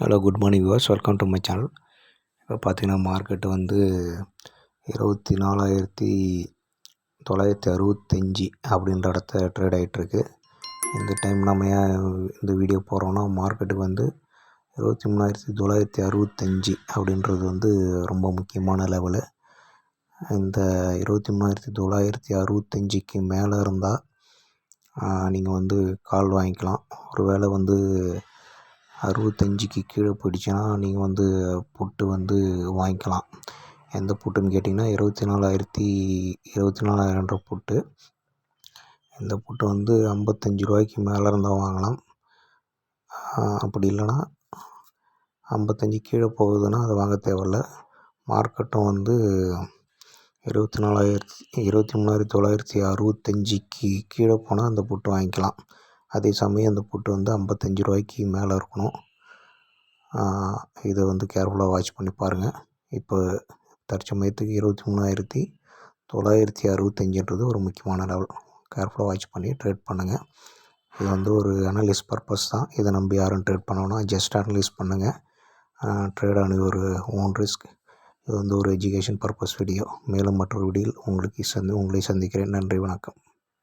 Hello, good morning viewers. Welcome to my channel. இப்போ பார்த்தீங்கன்னா market வந்து 24,965 அப்படின்ற இடத்த ட்ரேட் ஆகிட்டுருக்கு. இந்த டைம் நம்ம ஏன் இந்த வீடியோ போடுறோன்னா, மார்க்கெட்டுக்கு வந்து 23,965 அப்படின்றது வந்து ரொம்ப முக்கியமான லெவலு. இந்த 23,965க்கு மேலே இருந்தால் நீங்கள் வந்து கால் வாங்கிக்கலாம். ஒரு வேளை வந்து 65க்கு கீழே போயிடுச்சுன்னா நீங்கள் வந்து புட்டு வந்து வாங்கிக்கலாம். எந்த புட்டுன்னு கேட்டிங்கன்னா 24,000 புட்டு. இந்த புட்டு வந்து 55 ரூபாய்க்கு மேலே இருந்தால் வாங்கலாம். அப்படி இல்லைன்னா 55 கீழே போகுதுன்னா அது வாங்க தேவையில்ல. மார்க்கெட்டும் வந்து 23,965க்கு கீழே போனால் அந்த புட்டு வாங்கிக்கலாம். அதே சமயம் அந்த புட்டு வந்து 55 ரூபாய்க்கு மேலே இருக்கணும். இதை வந்து கேர்ஃபுல்லாக வாட்ச் பண்ணி பாருங்கள். இப்போ தற்சமயத்துக்கு 23,965ன்றது ஒரு முக்கியமான லெவல். கேர்ஃபுல்லாக வாட்ச் பண்ணி ட்ரேட் பண்ணுங்கள். இது வந்து ஒரு அனலிஸ்ட் பர்பஸ் தான். இதை நம்பி யாரும் ட்ரேட் பண்ணணும்னா ஜஸ்ட் அனலைஸ் பண்ணுங்கள். ட்ரேட் ஆனது ஒரு ஓன் ரிஸ்க். இது வந்து ஒரு எஜுகேஷன் பர்பஸ் வீடியோ. மேலும் மற்றொரு வீடியோவில் உங்களை சந்திக்கிறேன். நன்றி, வணக்கம்.